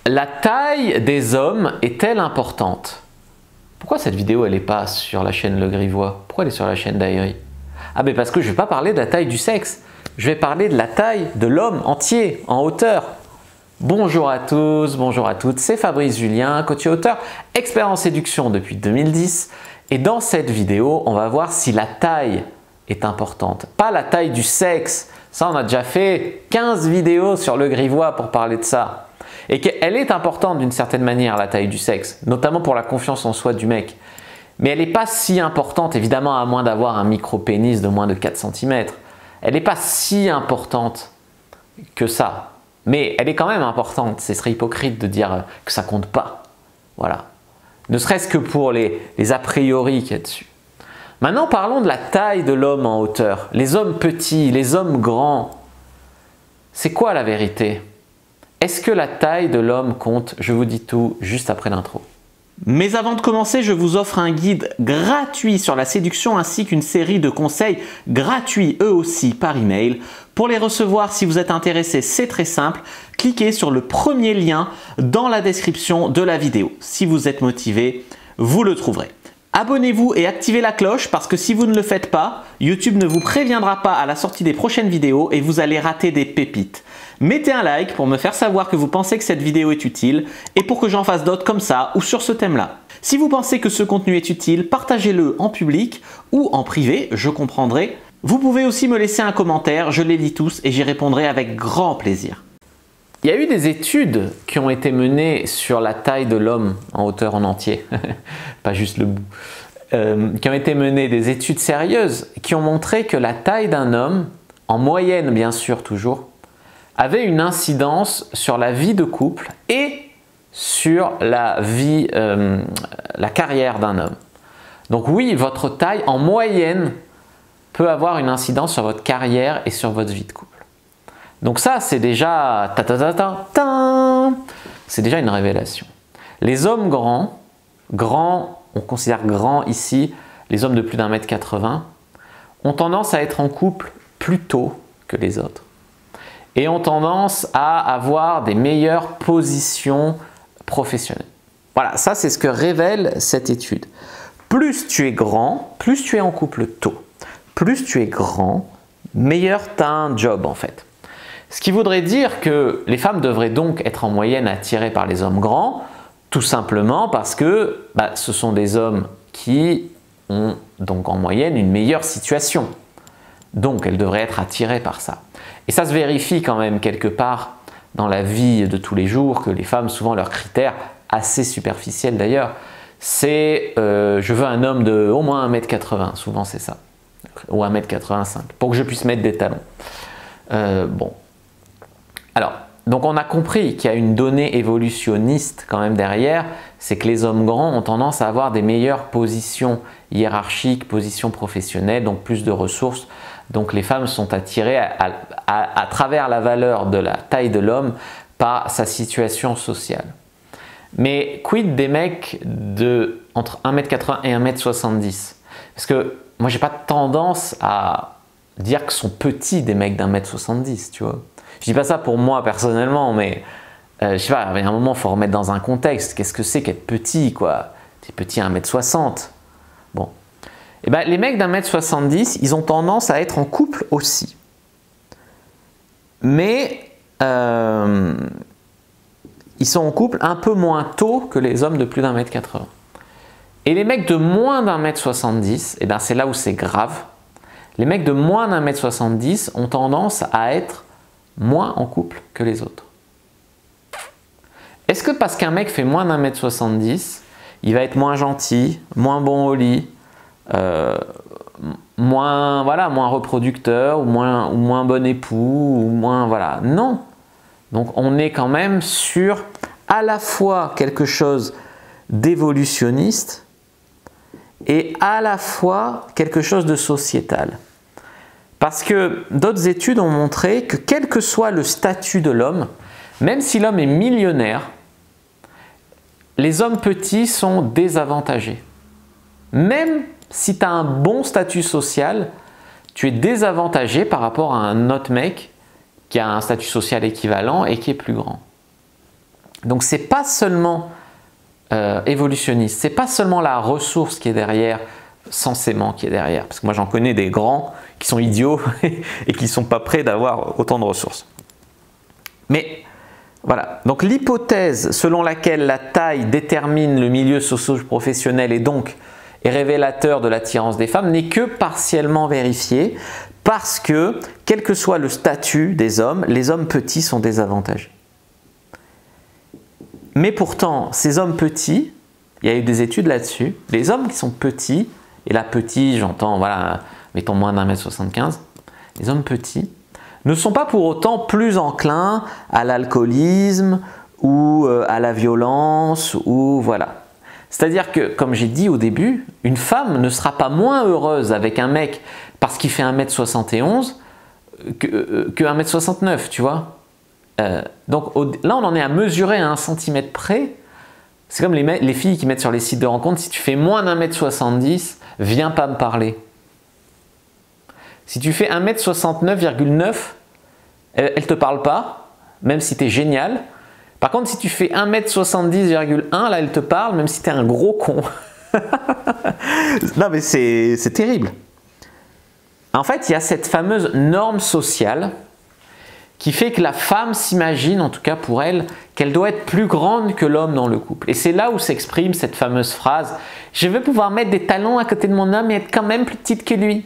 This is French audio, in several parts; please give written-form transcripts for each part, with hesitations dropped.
La taille des hommes est-elle importante? Pourquoi cette vidéo elle n'est pas sur la chaîne Le Grivois? Pourquoi elle est sur la chaîne d'Aïri? Ah ben parce que je ne vais pas parler de la taille du sexe, je vais parler de la taille de l'homme entier, en hauteur. Bonjour à tous, bonjour à toutes, c'est Fabrice Julien, coach et auteur, expert en séduction depuis 2010. Et dans cette vidéo, on va voir si la taille est importante. Pas la taille du sexe, ça on a déjà fait 15 vidéos sur Le Grivois pour parler de ça. Et qu'elle est importante d'une certaine manière, la taille du sexe, notamment pour la confiance en soi du mec. Mais elle n'est pas si importante, évidemment, à moins d'avoir un micro-pénis de moins de 4 cm. Elle n'est pas si importante que ça. Mais elle est quand même importante. Ce serait hypocrite de dire que ça compte pas. Voilà. Ne serait-ce que pour les a priori qu'il y a dessus. Maintenant, parlons de la taille de l'homme en hauteur. Les hommes petits, les hommes grands. C'est quoi la vérité ? Est-ce que la taille de l'homme compte? Je vous dis tout juste après l'intro. Mais avant de commencer, je vous offre un guide gratuit sur la séduction ainsi qu'une série de conseils gratuits eux aussi par email. Pour les recevoir, si vous êtes intéressé, c'est très simple. Cliquez sur le premier lien dans la description de la vidéo. Si vous êtes motivé, vous le trouverez. Abonnez-vous et activez la cloche parce que si vous ne le faites pas, YouTube ne vous préviendra pas à la sortie des prochaines vidéos et vous allez rater des pépites. Mettez un like pour me faire savoir que vous pensez que cette vidéo est utile et pour que j'en fasse d'autres comme ça ou sur ce thème-là. Si vous pensez que ce contenu est utile, partagez-le en public ou en privé, je comprendrai. Vous pouvez aussi me laisser un commentaire, je les lis tous et j'y répondrai avec grand plaisir. Il y a eu des études qui ont été menées sur la taille de l'homme en hauteur en entier, pas juste le bout, qui ont été menées, des études sérieuses qui ont montré que la taille d'un homme, en moyenne bien sûr toujours, avait une incidence sur la vie de couple et sur la vie, la carrière d'un homme. Donc oui, votre taille en moyenne peut avoir une incidence sur votre carrière et sur votre vie de couple. Donc ça, c'est déjà c'est déjà une révélation. Les hommes grands, on considère grand ici les hommes de plus d'1,80 m, ont tendance à être en couple plus tôt que les autres et ont tendance à avoir des meilleures positions professionnelles. Voilà, ça c'est ce que révèle cette étude. Plus tu es grand, plus tu es en couple tôt. Plus tu es grand, meilleur tu as un job en fait. Ce qui voudrait dire que les femmes devraient donc être en moyenne attirées par les hommes grands, tout simplement parce que ce sont des hommes qui ont donc en moyenne une meilleure situation. Donc elles devraient être attirées par ça. Et ça se vérifie quand même quelque part dans la vie de tous les jours que les femmes, souvent leurs critères, assez superficiels d'ailleurs, c'est je veux un homme de au moins 1,80 m, souvent c'est ça, ou 1,85 m, pour que je puisse mettre des talons. Bon. Alors, donc on a compris qu'il y a une donnée évolutionniste quand même derrière, c'est que les hommes grands ont tendance à avoir des meilleures positions hiérarchiques, positions professionnelles, donc plus de ressources. Donc les femmes sont attirées à travers la valeur de la taille de l'homme par sa situation sociale. Mais quid des mecs entre 1,80 m et 1,70 m? Parce que moi j'ai pas tendance à dire que sont petits des mecs d'1,70 m, tu vois. Je dis pas ça pour moi personnellement, mais je sais pas, il y a un moment il faut remettre dans un contexte. Qu'est-ce que c'est qu'être petit, quoi? T'es petit à 1,60 m. Bon. Et ben, les mecs d'1,70 m, ils ont tendance à être en couple aussi. Mais ils sont en couple un peu moins tôt que les hommes de plus d'1,80 m. Et les mecs de moins d'1,70 m, et ben c'est là où c'est grave. Les mecs de moins d'1,70 m ont tendance à être moins en couple que les autres. Est-ce que parce qu'un mec fait moins d'1,70 m, il va être moins gentil, moins bon au lit, moins reproducteur, ou moins bon époux, ou moins voilà. Non. Donc on est quand même sur à la fois quelque chose d'évolutionniste et à la fois quelque chose de sociétal. Parce que d'autres études ont montré que quel que soit le statut de l'homme, même si l'homme est millionnaire, les hommes petits sont désavantagés. Même si tu as un bon statut social, tu es désavantagé par rapport à un autre mec qui a un statut social équivalent et qui est plus grand. Donc c'est pas seulement évolutionniste, c'est pas seulement la ressource qui est derrière, censément qui est derrière, parce que moi j'en connais des grands qui sont idiots et qui sont pas prêts d'avoir autant de ressources. Mais voilà, donc l'hypothèse selon laquelle la taille détermine le milieu socio-professionnel et donc est révélateur de l'attirance des femmes n'est que partiellement vérifiée parce que, quel que soit le statut des hommes, les hommes petits sont désavantagés. Mais pourtant, ces hommes petits, il y a eu des études là-dessus, les hommes qui sont petits, et là petit, j'entends, voilà, mettons moins d'1m75, les hommes petits ne sont pas pour autant plus enclins à l'alcoolisme ou à la violence, ou voilà. C'est-à-dire que, comme j'ai dit au début, une femme ne sera pas moins heureuse avec un mec parce qu'il fait 1m71 que 1m69, tu vois. Donc là, on en est à mesurer à 1 cm près. C'est comme les filles qui mettent sur les sites de rencontres, si tu fais moins d'1m70, viens pas me parler. Si tu fais 1m69,9, elle ne te parle pas, même si tu es génial. Par contre, si tu fais 1m70,1, là, elle te parle, même si tu es un gros con. Non, mais c'est terrible. En fait, il y a cette fameuse norme sociale qui fait que la femme s'imagine, en tout cas pour elle, qu'elle doit être plus grande que l'homme dans le couple. Et c'est là où s'exprime cette fameuse phrase « Je veux pouvoir mettre des talons à côté de mon homme et être quand même plus petite que lui ».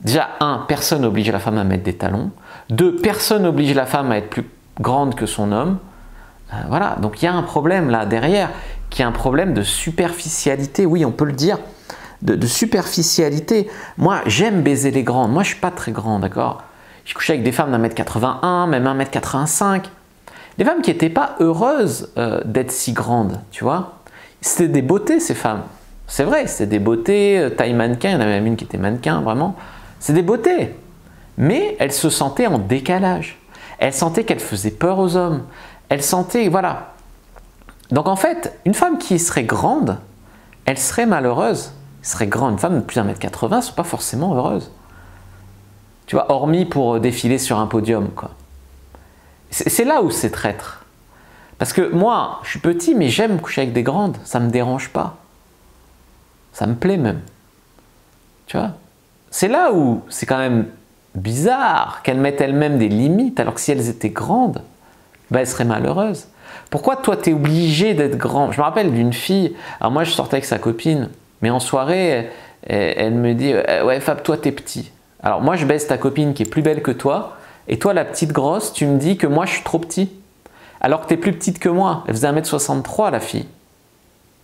Déjà, 1, personne n'oblige la femme à mettre des talons. 2, personne n'oblige la femme à être plus grande que son homme. Voilà, donc il y a un problème là derrière, qui est un problème de superficialité, oui, on peut le dire, de superficialité. Moi, j'aime baiser les grandes. Moi, je ne suis pas très grand, d'accord? J'ai couché avec des femmes d'1m81, même 1m85. Des femmes qui n'étaient pas heureuses d'être si grandes, tu vois. C'était des beautés, ces femmes. C'est vrai, c'était des beautés, taille mannequin, il y en avait même une qui était mannequin, vraiment. C'est des beautés. Mais elles se sentaient en décalage. Elles sentaient qu'elles faisaient peur aux hommes. Elles sentaient, voilà. Donc en fait, une femme qui serait grande, elle serait malheureuse. Elle serait grande. Une femme de plus d'1m80 ne sont pas forcément heureuses. Tu vois, hormis pour défiler sur un podium, quoi. C'est là où c'est traître. Parce que moi, je suis petit, mais j'aime coucher avec des grandes. Ça ne me dérange pas. Ça me plaît même. Tu vois? C'est là où c'est quand même bizarre qu'elles mettent elles-mêmes des limites, alors que si elles étaient grandes, ben elles seraient malheureuses. Pourquoi toi, tu es obligé d'être grand? Je me rappelle d'une fille, alors moi je sortais avec sa copine, mais en soirée, elle me dit « Ouais Fab, toi t'es petit ». Alors moi je baise ta copine qui est plus belle que toi, et toi la petite grosse, tu me dis que moi je suis trop petit. Alors que tu es plus petite que moi. Elle faisait 1m63 la fille.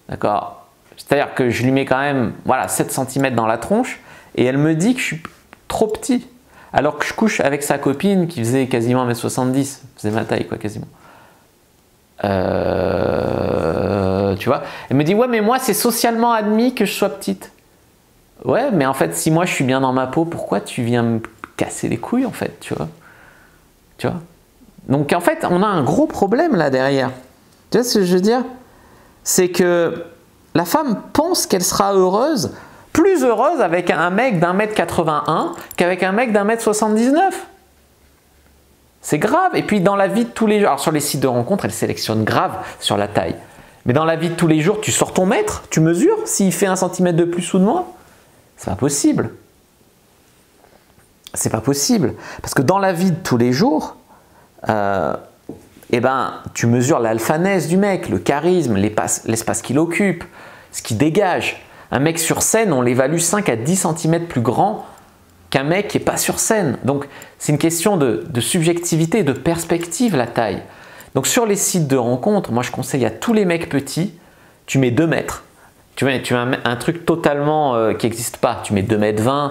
D'accord? C'est-à-dire que je lui mets quand même voilà, 7 cm dans la tronche, et elle me dit que je suis trop petit. Alors que je couche avec sa copine qui faisait quasiment 1m70, faisait ma taille quoi quasiment. Tu vois? Elle me dit ouais mais moi c'est socialement admis que je sois petite. Ouais mais en fait si moi je suis bien dans ma peau, pourquoi tu viens me casser les couilles en fait, tu vois? Tu vois? Donc en fait on a un gros problème là derrière. Tu vois ce que je veux dire? C'est que la femme pense qu'elle sera heureuse, plus heureuse avec un mec d'1m81 qu'avec un mec d'1m79. C'est grave. Et puis dans la vie de tous les jours, alors sur les sites de rencontres, elle sélectionne grave sur la taille. Mais dans la vie de tous les jours, tu sors ton mètre, tu mesures s'il fait 1 cm de plus ou de moins. C'est pas possible. C'est pas possible. Parce que dans la vie de tous les jours, eh ben, tu mesures l'alphanèse du mec, le charisme, l'espace qu'il occupe, ce qu'il dégage. Un mec sur scène, on l'évalue 5 à 10 cm plus grand qu'un mec qui n'est pas sur scène. Donc, c'est une question de subjectivité, de perspective, la taille. Donc, sur les sites de rencontres, moi, je conseille à tous les mecs petits, tu mets 2 mètres. Tu mets un truc totalement qui n'existe pas. Tu mets 2,20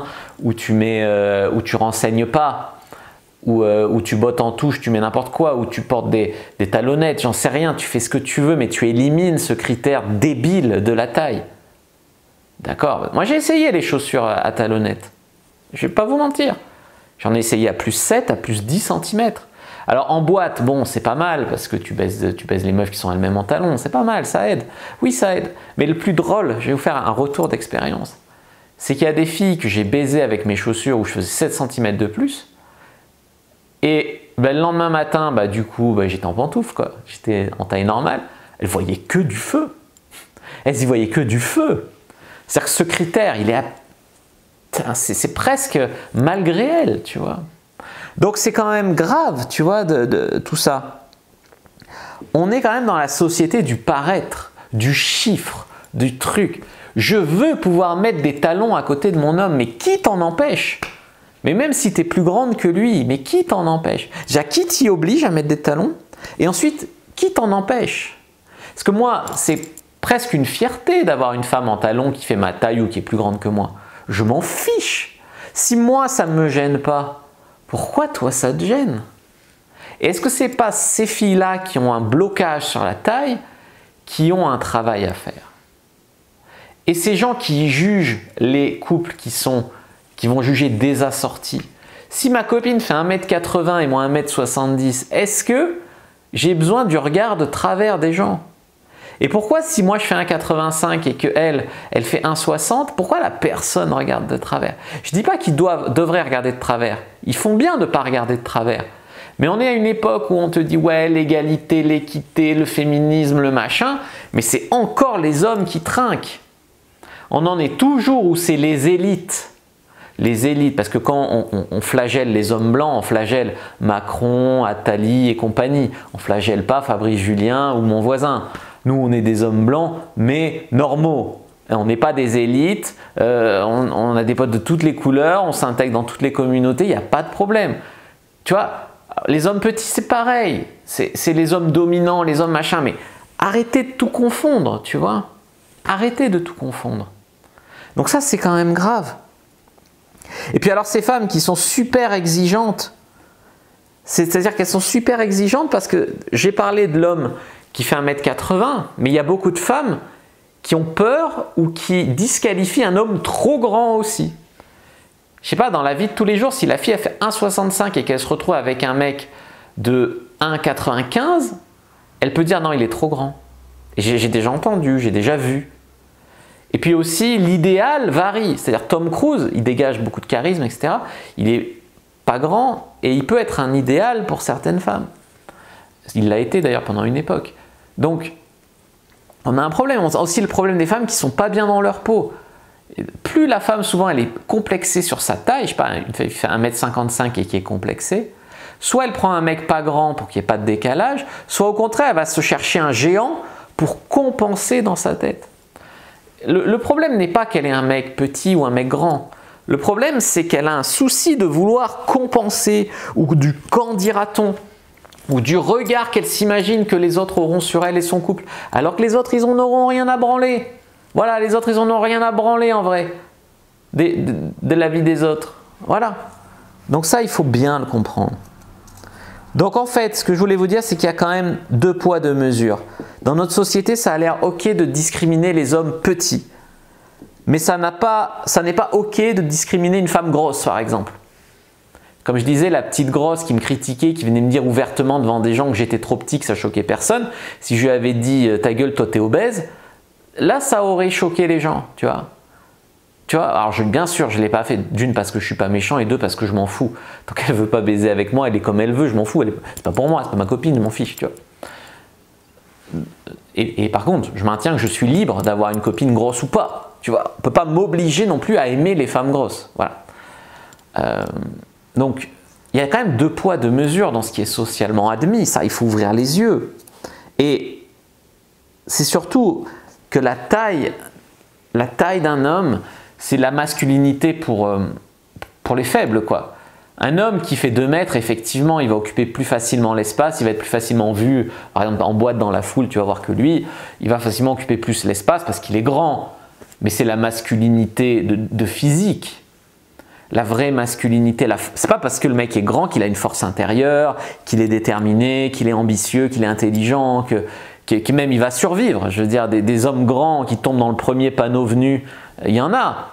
m ou tu renseignes pas, ou tu bottes en touche, tu mets n'importe quoi, ou tu portes des talonnettes, j'en sais rien, tu fais ce que tu veux, mais tu élimines ce critère débile de la taille. D'accord? Moi, j'ai essayé les chaussures à talonnettes. Je vais pas vous mentir. J'en ai essayé à plus 7, à plus 10 cm. Alors en boîte, bon, c'est pas mal parce que tu baises les meufs qui sont elles-mêmes en talons. C'est pas mal, ça aide. Oui, ça aide. Mais le plus drôle, je vais vous faire un retour d'expérience. C'est qu'il y a des filles que j'ai baisées avec mes chaussures où je faisais 7 cm de plus. Et ben, le lendemain matin, bah, du coup, ben, j'étais en pantoufle, quoi. J'étais en taille normale. Elle voyait que du feu. Elle y voyait que du feu. C'est-à-dire que ce critère, il est c'est presque malgré elle, tu vois. Donc c'est quand même grave, tu vois, de tout ça. On est quand même dans la société du paraître, du chiffre, du truc. Je veux pouvoir mettre des talons à côté de mon homme, mais qui t'en empêche? Mais même si tu es plus grande que lui, mais qui t'en empêche? Déjà, qui t'y oblige à mettre des talons? Et ensuite, qui t'en empêche? Parce que moi, c'est presque une fierté d'avoir une femme en talons qui fait ma taille ou qui est plus grande que moi. Je m'en fiche. Si moi, ça ne me gêne pas, pourquoi toi, ça te gêne? Et est-ce que ce n'est pas ces filles-là qui ont un blocage sur la taille qui ont un travail à faire? Et ces gens qui jugent les couples qui vont juger des assortis. Si ma copine fait 1m80 et moi 1m70, est-ce que j'ai besoin du regard de travers des gens? Et pourquoi si moi je fais 1m85 et qu'elle, elle fait 1m60, pourquoi la personne regarde de travers? Je ne dis pas qu'ils devraient regarder de travers. Ils font bien de ne pas regarder de travers. Mais on est à une époque où on te dit ouais, l'égalité, l'équité, le féminisme, le machin, mais c'est encore les hommes qui trinquent. On en est toujours où c'est les élites. Les élites, parce que quand on flagelle les hommes blancs, on flagelle Macron, Attali et compagnie. On flagelle pas Fabrice Julien ou mon voisin. Nous, on est des hommes blancs, mais normaux. On n'est pas des élites, on a des potes de toutes les couleurs, on s'intègre dans toutes les communautés, il n'y a pas de problème. Tu vois, les hommes petits, c'est pareil. C'est les hommes dominants, les hommes machin, mais arrêtez de tout confondre, tu vois. Arrêtez de tout confondre. Donc ça, c'est quand même grave. Et puis alors ces femmes qui sont super exigeantes, c'est-à-dire qu'elles sont super exigeantes parce que j'ai parlé de l'homme qui fait 1m80, mais il y a beaucoup de femmes qui ont peur ou qui disqualifient un homme trop grand aussi. Je sais pas, dans la vie de tous les jours, si la fille a fait 1m65 et qu'elle se retrouve avec un mec de 1m95, elle peut dire non, il est trop grand. Et j'ai déjà entendu, j'ai déjà vu. Et puis aussi, l'idéal varie. C'est-à-dire Tom Cruise, il dégage beaucoup de charisme, etc. Il n'est pas grand et il peut être un idéal pour certaines femmes. Il l'a été d'ailleurs pendant une époque. Donc, on a un problème. On a aussi le problème des femmes qui ne sont pas bien dans leur peau. Plus la femme, souvent, elle est complexée sur sa taille, je sais pas, une femme qui fait 1m55 et qui est complexée, soit elle prend un mec pas grand pour qu'il n'y ait pas de décalage, soit au contraire, elle va se chercher un géant pour compenser dans sa tête. Le problème n'est pas qu'elle ait un mec petit ou un mec grand. Le problème, c'est qu'elle a un souci de vouloir compenser, ou du qu'en dira-t-on, ou du regard qu'elle s'imagine que les autres auront sur elle et son couple, alors que les autres, ils n'en auront rien à branler. Voilà, les autres, ils n'en ont rien à branler en vrai, de la vie des autres. Voilà. Donc ça, il faut bien le comprendre. Donc en fait, ce que je voulais vous dire, c'est qu'il y a quand même deux poids, deux mesures. Dans notre société, ça a l'air ok de discriminer les hommes petits. Mais ça n'est pas ok de discriminer une femme grosse, par exemple. Comme je disais, la petite grosse qui me critiquait, qui venait me dire ouvertement devant des gens que j'étais trop petit, que ça choquait personne, si je lui avais dit « ta gueule, toi t'es obèse », là ça aurait choqué les gens, tu vois. Tu vois, alors bien sûr, je ne l'ai pas fait d'une parce que je ne suis pas méchant et deux parce que je m'en fous. Donc elle ne veut pas baiser avec moi, elle est comme elle veut, je m'en fous. C'est pas pour moi, c'est pas ma copine, je m'en fiche, tu vois. Et par contre, je maintiens que je suis libre d'avoir une copine grosse ou pas. Tu vois, on ne peut pas m'obliger non plus à aimer les femmes grosses. Voilà. Donc, il y a quand même deux poids, deux mesures dans ce qui est socialement admis. Ça, il faut ouvrir les yeux. Et c'est surtout que la taille d'un homme, c'est la masculinité pour les faibles, quoi. Un homme qui fait 2 mètres, effectivement, il va occuper plus facilement l'espace, il va être plus facilement vu, par exemple en boîte dans la foule, tu vas voir que lui, il va facilement occuper plus l'espace parce qu'il est grand. Mais c'est la masculinité de physique. La vraie masculinité, c'est pas parce que le mec est grand qu'il a une force intérieure, qu'il est déterminé, qu'il est ambitieux, qu'il est intelligent, que même il va survivre. Je veux dire, des hommes grands qui tombent dans le premier panneau venu, il y en a.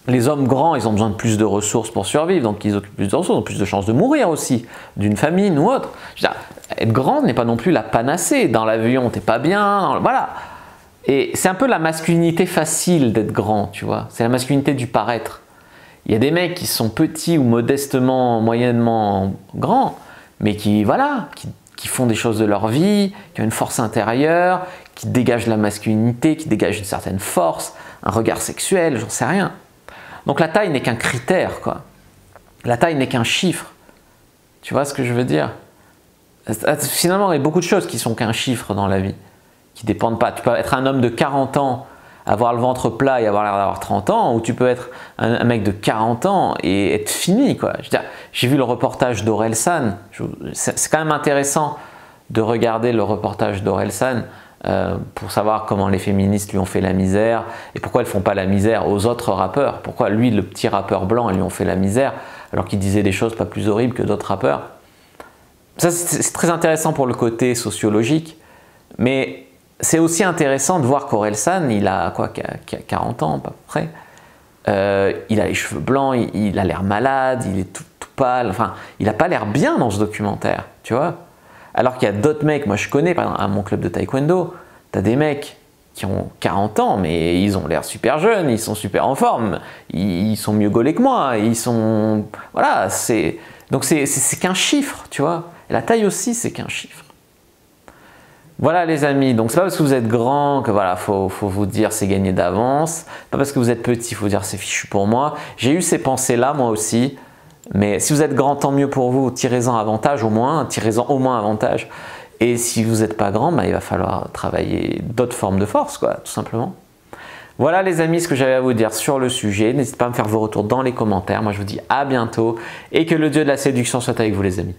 Les hommes grands, ils ont besoin de plus de ressources pour survivre, donc ils occupent plus de ressources, ont plus de chances de mourir aussi, d'une famine ou autre. Je veux dire, être grand n'est pas non plus la panacée. Dans l'avion, t'es pas bien, voilà. Et c'est un peu la masculinité facile d'être grand, tu vois. C'est la masculinité du paraître. Il y a des mecs qui sont petits ou modestement, moyennement grands, mais qui, voilà, qui font des choses de leur vie, qui ont une force intérieure, qui dégagent la masculinité, qui dégagent une certaine force, un regard sexuel, j'en sais rien. Donc la taille n'est qu'un critère, quoi. La taille n'est qu'un chiffre. Tu vois ce que je veux dire? Finalement, il y a beaucoup de choses qui sont qu'un chiffre dans la vie, qui ne dépendent pas. Tu peux être un homme de 40 ans, avoir le ventre plat et avoir l'air d'avoir 30 ans, ou tu peux être un mec de 40 ans et être fini, quoi. Je veux dire, j'ai vu le reportage d'Orelsan. C'est quand même intéressant de regarder le reportage d'Orelsan pour savoir comment les féministes lui ont fait la misère et pourquoi elles ne font pas la misère aux autres rappeurs. Pourquoi lui, le petit rappeur blanc, elles lui ont fait la misère alors qu'il disait des choses pas plus horribles que d'autres rappeurs. Ça, c'est très intéressant pour le côté sociologique, mais c'est aussi intéressant de voir qu'Orelsan, il a quoi, 40 ans à peu près. Il a les cheveux blancs, il a l'air malade, il est tout pâle, enfin, il n'a pas l'air bien dans ce documentaire, tu vois. Alors qu'il y a d'autres mecs, moi je connais, par exemple, à mon club de taekwondo, tu as des mecs qui ont 40 ans, mais ils ont l'air super jeunes, ils sont super en forme, ils sont mieux gaulés que moi, ils sont... Voilà, donc c'est qu'un chiffre, tu vois. Et la taille aussi, c'est qu'un chiffre. Voilà les amis, donc c'est pas parce que vous êtes grand que voilà, faut vous dire c'est gagné d'avance, pas parce que vous êtes petit, il faut dire c'est fichu pour moi. J'ai eu ces pensées-là moi aussi, mais si vous êtes grand, tant mieux pour vous, tirez-en avantage au moins, tirez-en au moins avantage. Et si vous n'êtes pas grand, bah, il va falloir travailler d'autres formes de force, quoi, tout simplement. Voilà les amis, ce que j'avais à vous dire sur le sujet. N'hésitez pas à me faire vos retours dans les commentaires. Moi je vous dis à bientôt et que le dieu de la séduction soit avec vous les amis.